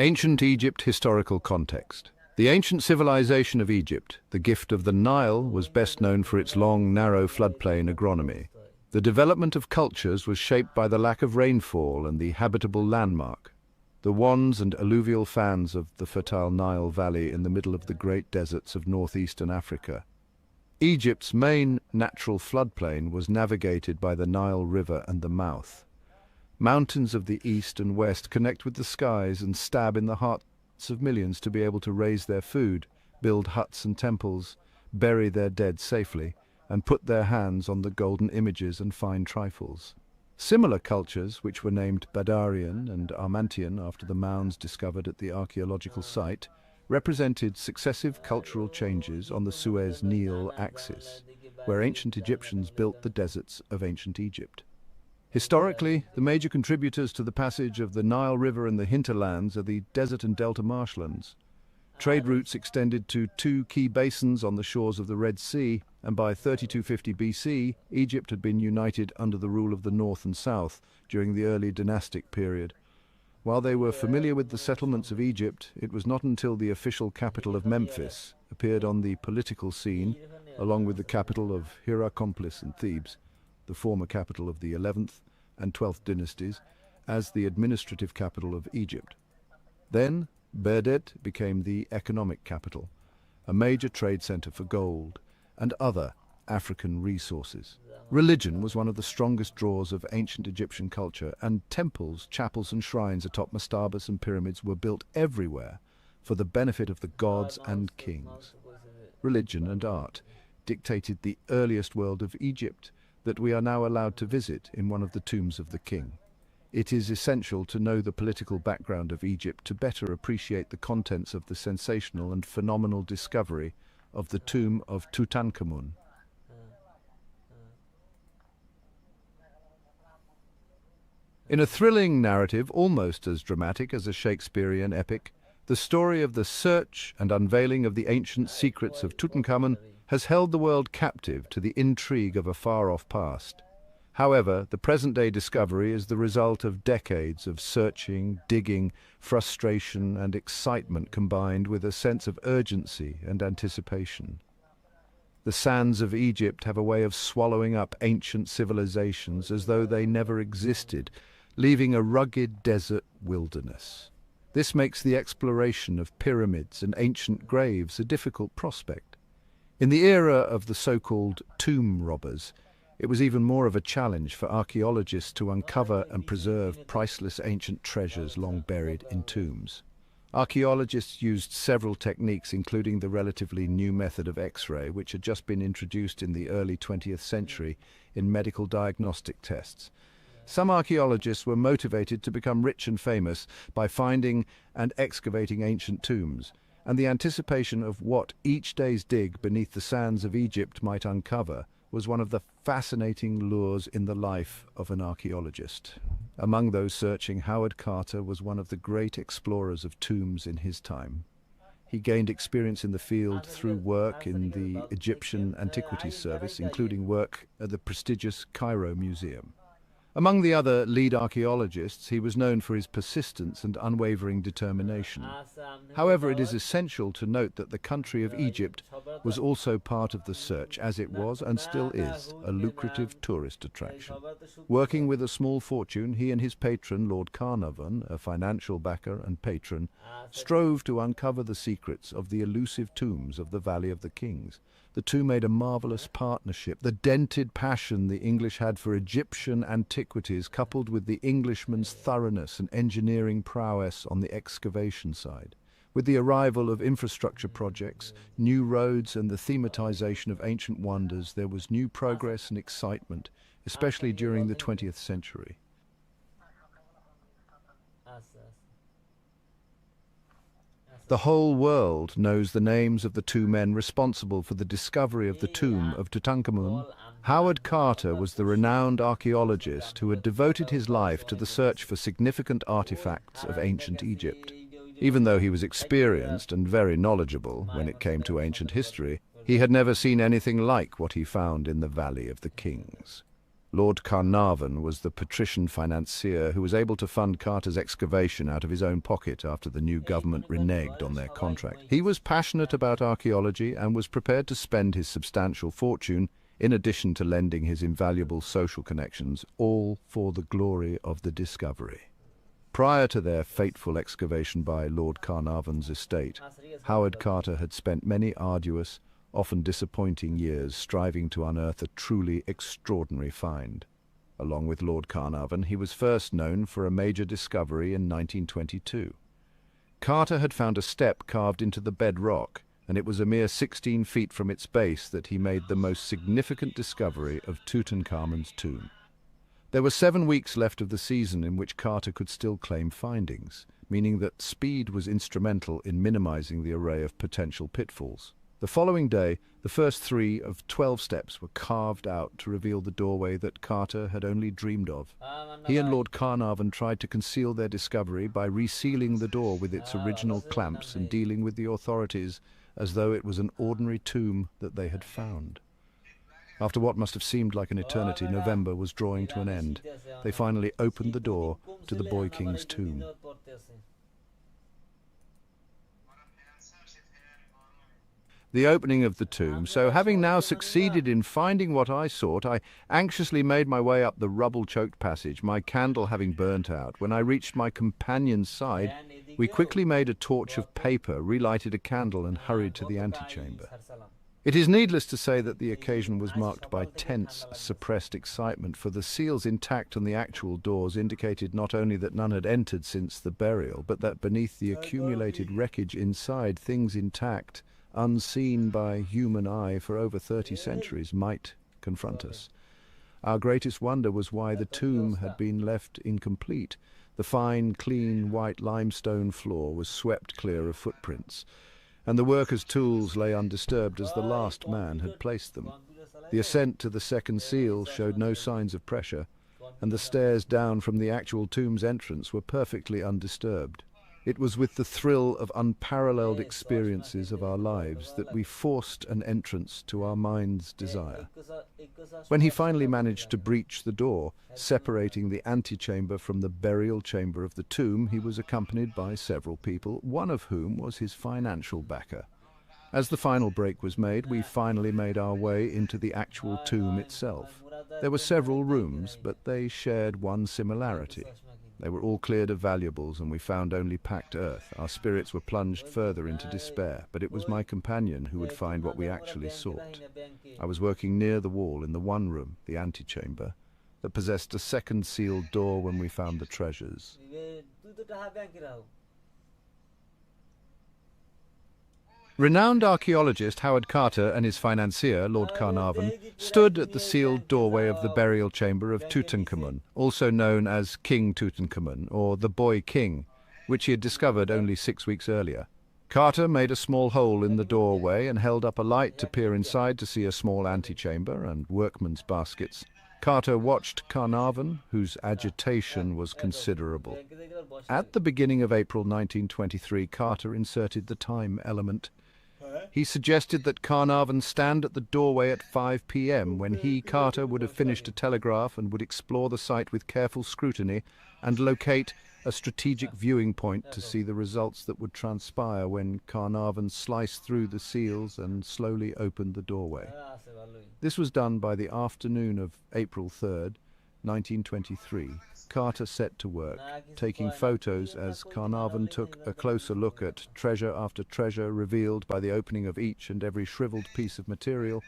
Ancient Egypt historical context. The ancient civilization of Egypt, the gift of the Nile, was best known for its long, narrow floodplain agronomy. The development of cultures was shaped by the lack of rainfall and the habitable landmark. The wands and alluvial fans of the fertile Nile Valley in the middle of the great deserts of northeastern Africa. Egypt's main natural floodplain was navigated by the Nile River and the mouth. Mountains of the east and west connect with the skies and stab in the hearts of millions to be able to raise their food, build huts and temples, bury their dead safely, and put their hands on the golden images and fine trifles. Similar cultures, which were named Badarian and Armantian after the mounds discovered at the archaeological site, represented successive cultural changes on the Suez-Nile axis, where ancient Egyptians built the deserts of ancient Egypt. Historically, the major contributors to the passage of the Nile River and the hinterlands are the desert and delta marshlands. Trade routes extended to two key basins on the shores of the Red Sea, and by 3250 BC, Egypt had been united under the rule of the north and south during the early dynastic period. While they were familiar with the settlements of Egypt, it was not until the official capital of Memphis appeared on the political scene, along with the capital of Hierakonpolis and Thebes, the former capital of the 11th and 12th dynasties, as the administrative capital of Egypt. Then, Baghdad became the economic capital, a major trade center for gold and other African resources. Religion was one of the strongest draws of ancient Egyptian culture, and temples, chapels and shrines atop mastabas and pyramids were built everywhere for the benefit of the gods and kings. Religion and art dictated the earliest world of Egypt that we are now allowed to visit in one of the tombs of the king. It is essential to know the political background of Egypt to better appreciate the contents of the sensational and phenomenal discovery of the tomb of Tutankhamun. In a thrilling narrative almost as dramatic as a Shakespearean epic, the story of the search and unveiling of the ancient secrets of Tutankhamun has held the world captive to the intrigue of a far-off past. However, the present-day discovery is the result of decades of searching, digging, frustration and excitement combined with a sense of urgency and anticipation. The sands of Egypt have a way of swallowing up ancient civilizations as though they never existed, leaving a rugged desert wilderness. This makes the exploration of pyramids and ancient graves a difficult prospect. In the era of the so-called tomb robbers, it was even more of a challenge for archaeologists to uncover and preserve priceless ancient treasures long buried in tombs. Archaeologists used several techniques, including the relatively new method of X-ray, which had just been introduced in the early 20th century in medical diagnostic tests. Some archaeologists were motivated to become rich and famous by finding and excavating ancient tombs, and the anticipation of what each day's dig beneath the sands of Egypt might uncover was one of the fascinating lures in the life of an archaeologist. Among those searching, Howard Carter was one of the great explorers of tombs in his time. He gained experience in the field through work in the Egyptian Antiquities Service, including work at the prestigious Cairo Museum. Among the other lead archaeologists, he was known for his persistence and unwavering determination. However, it is essential to note that the country of Egypt was also part of the search, as it was, and still is, a lucrative tourist attraction. Working with a small fortune, he and his patron, Lord Carnarvon, a financial backer and patron, strove to uncover the secrets of the elusive tombs of the Valley of the Kings. The two made a marvelous partnership. The dented passion the English had for Egyptian antiquities, coupled with the Englishman's thoroughness and engineering prowess on the excavation side. With the arrival of infrastructure projects, new roads and the thematization of ancient wonders, there was new progress and excitement, especially during the 20th century. The whole world knows the names of the two men responsible for the discovery of the tomb of Tutankhamun. Howard Carter was the renowned archaeologist who had devoted his life to the search for significant artifacts of ancient Egypt. Even though he was experienced and very knowledgeable when it came to ancient history, he had never seen anything like what he found in the Valley of the Kings. Lord Carnarvon was the patrician financier who was able to fund Carter's excavation out of his own pocket after the new government reneged on their contract. He was passionate about archaeology and was prepared to spend his substantial fortune, in addition to lending his invaluable social connections, all for the glory of the discovery. Prior to their fateful excavation by Lord Carnarvon's estate, Howard Carter had spent many arduous, often disappointing years striving to unearth a truly extraordinary find. Along with Lord Carnarvon, he was first known for a major discovery in 1922. Carter had found a step carved into the bedrock, and it was a mere 16 feet from its base that he made the most significant discovery of Tutankhamun's tomb. There were 7 weeks left of the season in which Carter could still claim findings, meaning that speed was instrumental in minimizing the array of potential pitfalls. The following day, the first 3 of 12 steps were carved out to reveal the doorway that Carter had only dreamed of. He and Lord Carnarvon tried to conceal their discovery by resealing the door with its original clamps and dealing with the authorities as though it was an ordinary tomb that they had found. After what must have seemed like an eternity, November was drawing to an end. They finally opened the door to the boy king's tomb. The opening of the tomb. So having now succeeded in finding what I sought, I anxiously made my way up the rubble-choked passage, my candle having burnt out. When I reached my companion's side, we quickly made a torch of paper, relighted a candle and hurried to the antechamber. It is needless to say that the occasion was marked by tense, suppressed excitement, for the seals intact on the actual doors indicated not only that none had entered since the burial, but that beneath the accumulated wreckage inside, things intact, unseen by human eye for over 30 centuries, might confront us. Our greatest wonder was why the tomb had been left incomplete. The fine, clean, white limestone floor was swept clear of footprints, and the workers' tools lay undisturbed as the last man had placed them. The ascent to the second seal showed no signs of pressure, and the stairs down from the actual tomb's entrance were perfectly undisturbed. It was with the thrill of unparalleled experiences of our lives that we forced an entrance to our mind's desire. When he finally managed to breach the door, separating the antechamber from the burial chamber of the tomb, he was accompanied by several people, one of whom was his financial backer. As the final break was made, we finally made our way into the actual tomb itself. There were several rooms, but they shared one similarity. They were all cleared of valuables, and we found only packed earth. Our spirits were plunged further into despair, but it was my companion who would find what we actually sought. I was working near the wall in the one room, the antechamber, that possessed a second sealed door when we found the treasures. Renowned archaeologist Howard Carter and his financier, Lord Carnarvon, stood at the sealed doorway of the burial chamber of Tutankhamun, also known as King Tutankhamun, or the Boy King, which he had discovered only 6 weeks earlier. Carter made a small hole in the doorway and held up a light to peer inside to see a small antechamber and workmen's baskets. Carter watched Carnarvon, whose agitation was considerable. At the beginning of April 1923, Carter inserted the time element. He suggested that Carnarvon stand at the doorway at 5 p.m. when he, Carter, would have finished a telegraph and would explore the site with careful scrutiny and locate a strategic viewing point to see the results that would transpire when Carnarvon sliced through the seals and slowly opened the doorway. This was done by the afternoon of April 3rd, 1923. Carter set to work, taking photos as Carnarvon took a closer look at treasure after treasure revealed by the opening of each and every shriveled piece of material.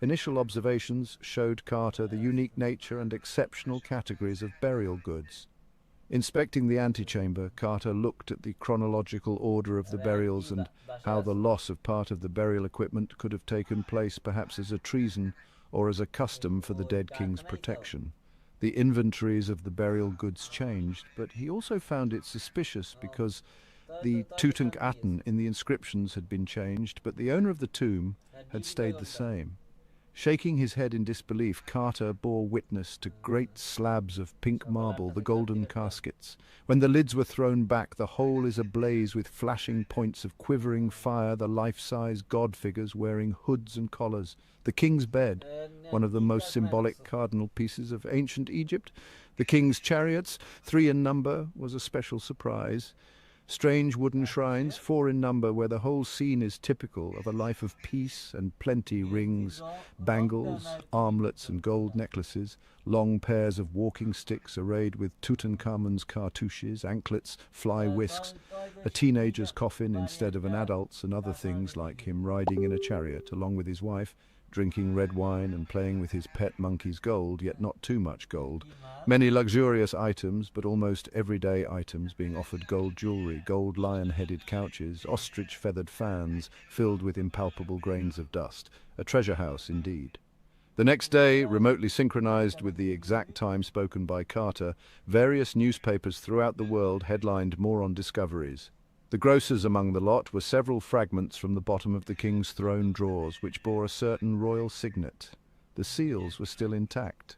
Initial observations showed Carter the unique nature and exceptional categories of burial goods. Inspecting the antechamber, Carter looked at the chronological order of the burials and how the loss of part of the burial equipment could have taken place perhaps as a treason or as a custom for the dead king's protection. The inventories of the burial goods changed, but he also found it suspicious because the Tutankhamun in the inscriptions had been changed, but the owner of the tomb had stayed the same. Shaking his head in disbelief, Carter bore witness to great slabs of pink marble, the golden caskets. When the lids were thrown back, the whole is ablaze with flashing points of quivering fire, the life-size god figures wearing hoods and collars. The king's bed, one of the most symbolic cardinal pieces of ancient Egypt. The king's chariots, 3 in number, was a special surprise. Strange wooden shrines, 4 in number, where the whole scene is typical of a life of peace and plenty. Rings, bangles, armlets and gold necklaces, long pairs of walking sticks arrayed with Tutankhamun's cartouches, anklets, fly whisks, a teenager's coffin instead of an adult's, and other things like him riding in a chariot along with his wife, drinking red wine and playing with his pet monkey's gold, yet not too much gold. Many luxurious items, but almost everyday items, being offered gold jewelry, gold lion-headed couches, ostrich-feathered fans filled with impalpable grains of dust. A treasure house indeed. The next day, remotely synchronized with the exact time spoken by Carter, various newspapers throughout the world headlined moron discoveries. The grossest among the lot were several fragments from the bottom of the king's throne drawers, which bore a certain royal signet. The seals were still intact.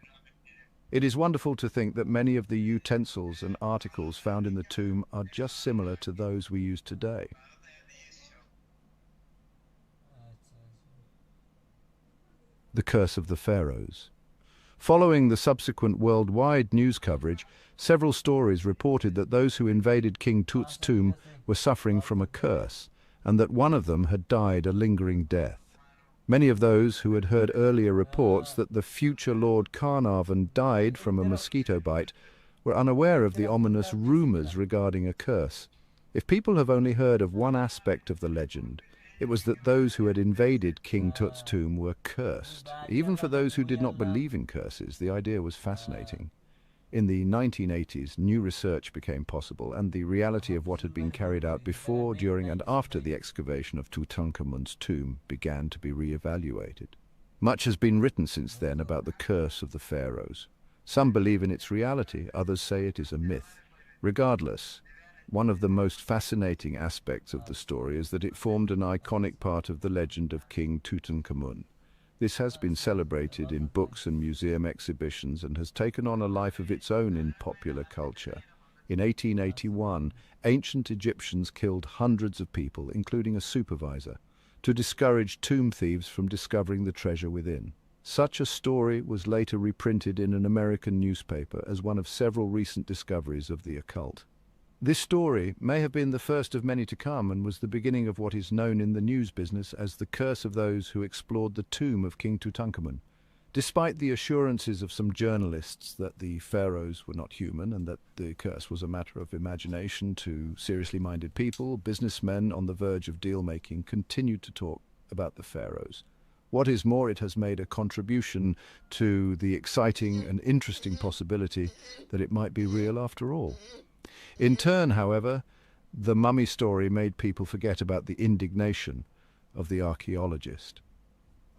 It is wonderful to think that many of the utensils and articles found in the tomb are just similar to those we use today. The Curse of the Pharaohs. Following the subsequent worldwide news coverage, several stories reported that those who invaded King Tut's tomb were suffering from a curse, and that one of them had died a lingering death. Many of those who had heard earlier reports that the future Lord Carnarvon died from a mosquito bite were unaware of the ominous rumors regarding a curse. If people have only heard of one aspect of the legend, it was that those who had invaded King Tut's tomb were cursed. Even for those who did not believe in curses, the idea was fascinating. In the 1980s, new research became possible, and the reality of what had been carried out before, during, and after the excavation of Tutankhamun's tomb began to be re-evaluated. Much has been written since then about the curse of the pharaohs. Some believe in its reality, others say it is a myth. Regardless, one of the most fascinating aspects of the story is that it formed an iconic part of the legend of King Tutankhamun. This has been celebrated in books and museum exhibitions and has taken on a life of its own in popular culture. In 1881, ancient Egyptians killed hundreds of people, including a supervisor, to discourage tomb thieves from discovering the treasure within. Such a story was later reprinted in an American newspaper as one of several recent discoveries of the occult. This story may have been the first of many to come and was the beginning of what is known in the news business as the curse of those who explored the tomb of King Tutankhamun. Despite the assurances of some journalists that the pharaohs were not human and that the curse was a matter of imagination to seriously minded people, businessmen on the verge of deal-making continued to talk about the pharaohs. What is more, it has made a contribution to the exciting and interesting possibility that it might be real after all. In turn, however, the mummy story made people forget about the indignation of the archaeologist.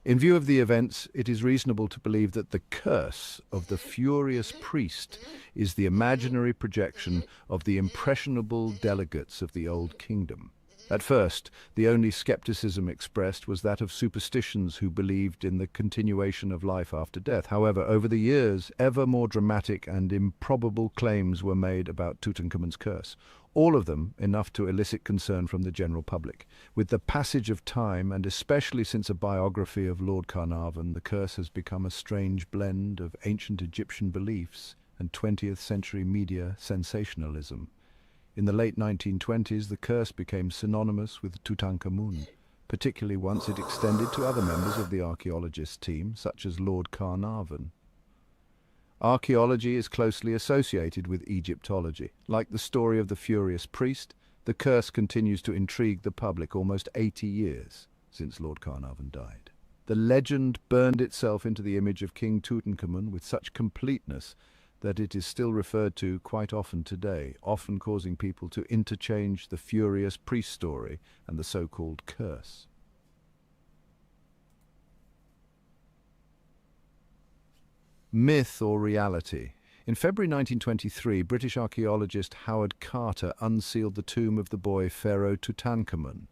In view of the events, it is reasonable to believe that the curse of the furious priest is the imaginary projection of the impressionable delegates of the Old Kingdom. At first, the only skepticism expressed was that of superstitions who believed in the continuation of life after death. However, over the years, ever more dramatic and improbable claims were made about Tutankhamun's curse, all of them enough to elicit concern from the general public. With the passage of time, and especially since a biography of Lord Carnarvon, the curse has become a strange blend of ancient Egyptian beliefs and 20th century media sensationalism. In the late 1920s, the curse became synonymous with Tutankhamun, particularly once it extended to other members of the archaeologist team, such as Lord Carnarvon. Archaeology is closely associated with Egyptology. Like the story of the furious priest, the curse continues to intrigue the public almost 80 years since Lord Carnarvon died. The legend burned itself into the image of King Tutankhamun with such completeness that it is still referred to quite often today, often causing people to interchange the furious priest story and the so-called curse. Myth or reality? In February 1923, British archaeologist Howard Carter unsealed the tomb of the boy pharaoh Tutankhamun.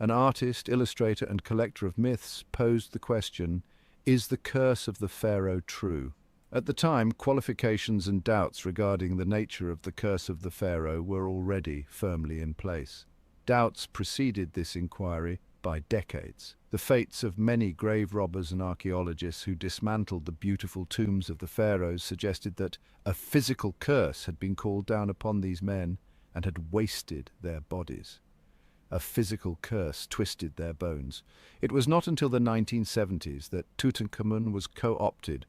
An artist, illustrator and collector of myths posed the question, Is the curse of the pharaoh true? At the time, qualifications and doubts regarding the nature of the curse of the pharaoh were already firmly in place. Doubts preceded this inquiry by decades. The fates of many grave robbers and archaeologists who dismantled the beautiful tombs of the pharaohs suggested that a physical curse had been called down upon these men and had wasted their bodies. A physical curse twisted their bones. It was not until the 1970s that Tutankhamun was co-opted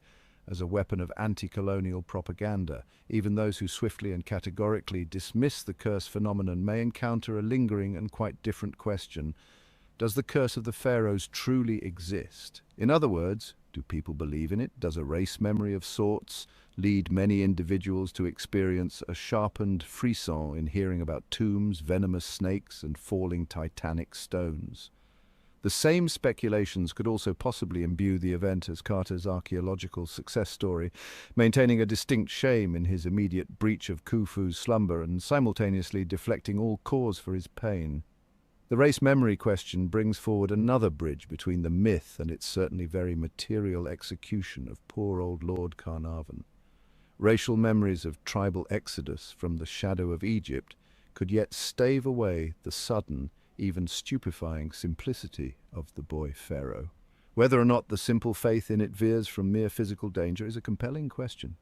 as a weapon of anti-colonial propaganda. Even those who swiftly and categorically dismiss the curse phenomenon may encounter a lingering and quite different question. Does the curse of the pharaohs truly exist? In other words, do people believe in it? Does a race memory of sorts lead many individuals to experience a sharpened frisson in hearing about tombs, venomous snakes, and falling titanic stones? The same speculations could also possibly imbue the event as Carter's archaeological success story, maintaining a distinct shame in his immediate breach of Khufu's slumber and simultaneously deflecting all cause for his pain. The race memory question brings forward another bridge between the myth and its certainly very material execution of poor old Lord Carnarvon. Racial memories of tribal exodus from the shadow of Egypt could yet stave away the sudden, even stupefying simplicity of the boy pharaoh. Whether or not the simple faith in it veers from mere physical danger is a compelling question.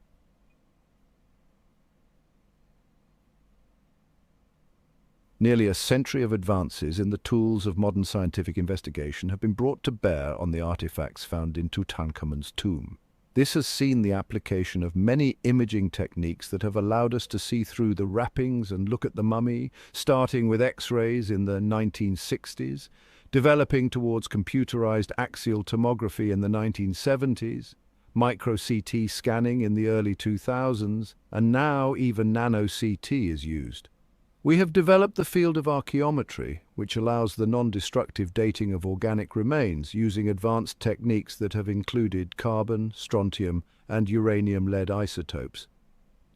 Nearly a century of advances in the tools of modern scientific investigation have been brought to bear on the artifacts found in Tutankhamun's tomb. This has seen the application of many imaging techniques that have allowed us to see through the wrappings and look at the mummy, starting with X-rays in the 1960s, developing towards computerized axial tomography in the 1970s, micro-CT scanning in the early 2000s, and now even nano-CT is used. We have developed the field of archaeometry, which allows the non-destructive dating of organic remains using advanced techniques that have included carbon, strontium, and uranium-lead isotopes.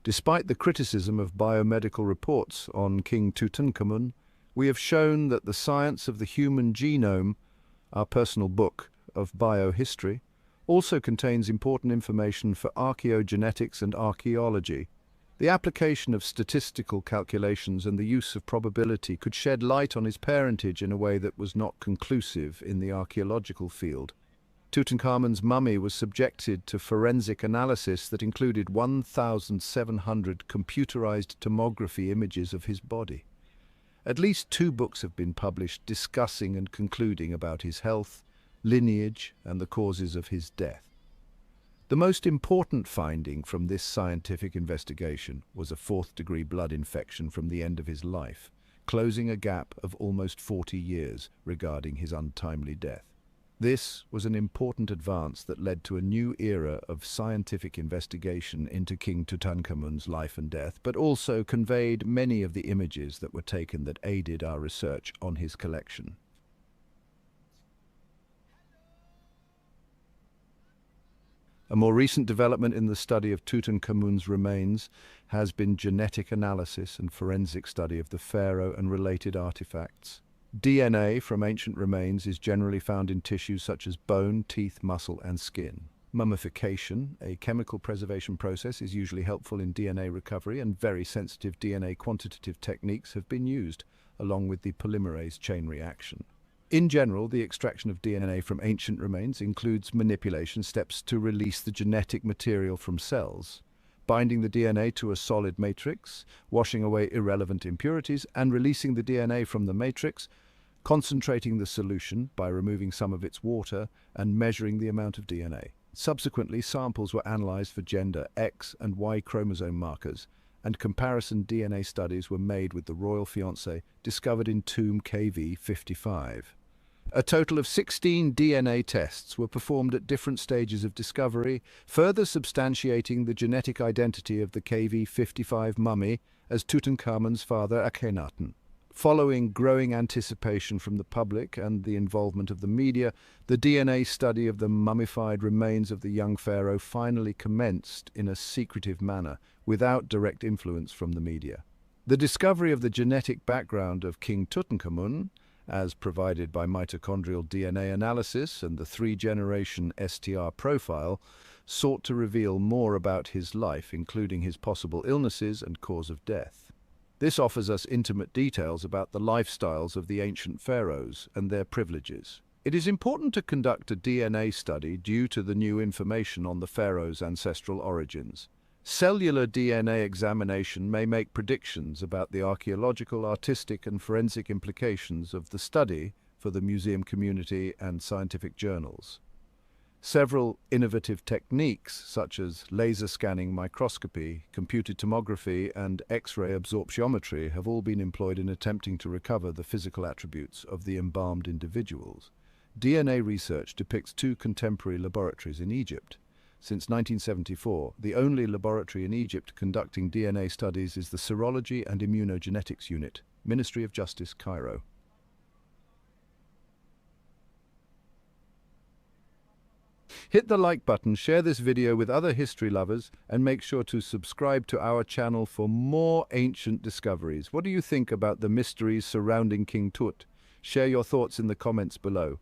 Despite the criticism of biomedical reports on King Tutankhamun, we have shown that the science of the human genome, our personal book of biohistory, also contains important information for archaeogenetics and archaeology. The application of statistical calculations and the use of probability could shed light on his parentage in a way that was not conclusive in the archaeological field. Tutankhamun's mummy was subjected to forensic analysis that included 1,700 computerized tomography images of his body. At least 2 books have been published discussing and concluding about his health, lineage, and the causes of his death. The most important finding from this scientific investigation was a 4th-degree blood infection from the end of his life, closing a gap of almost 40 years regarding his untimely death. This was an important advance that led to a new era of scientific investigation into King Tutankhamun's life and death, but also conveyed many of the images that were taken that aided our research on his collection. A more recent development in the study of Tutankhamun's remains has been genetic analysis and forensic study of the pharaoh and related artifacts. DNA from ancient remains is generally found in tissues such as bone, teeth, muscle, and skin. Mummification, a chemical preservation process, is usually helpful in DNA recovery, and very sensitive DNA quantitative techniques have been used, along with the polymerase chain reaction. In general, the extraction of DNA from ancient remains includes manipulation steps to release the genetic material from cells, binding the DNA to a solid matrix, washing away irrelevant impurities, and releasing the DNA from the matrix, concentrating the solution by removing some of its water, and measuring the amount of DNA. Subsequently, samples were analyzed for gender, X and Y chromosome markers, and comparison DNA studies were made with the royal fiancé discovered in tomb KV55. A total of 16 DNA tests were performed at different stages of discovery, further substantiating the genetic identity of the KV55 mummy as Tutankhamun's father Akhenaten. Following growing anticipation from the public and the involvement of the media, the DNA study of the mummified remains of the young pharaoh finally commenced in a secretive manner, without direct influence from the media. The discovery of the genetic background of King Tutankhamun as provided by mitochondrial DNA analysis and the three-generation STR profile, sought to reveal more about his life, including his possible illnesses and cause of death. This offers us intimate details about the lifestyles of the ancient pharaohs and their privileges. It is important to conduct a DNA study due to the new information on the pharaohs' ancestral origins. Cellular DNA examination may make predictions about the archaeological, artistic, and forensic implications of the study for the museum community and scientific journals. Several innovative techniques, such as laser scanning microscopy, computed tomography, and X-ray absorptiometry, have all been employed in attempting to recover the physical attributes of the embalmed individuals. DNA research depicts two contemporary laboratories in Egypt. Since 1974, the only laboratory in Egypt conducting DNA studies is the Serology and Immunogenetics Unit, Ministry of Justice, Cairo. Hit the like button, share this video with other history lovers, and make sure to subscribe to our channel for more ancient discoveries. What do you think about the mysteries surrounding King Tut? Share your thoughts in the comments below.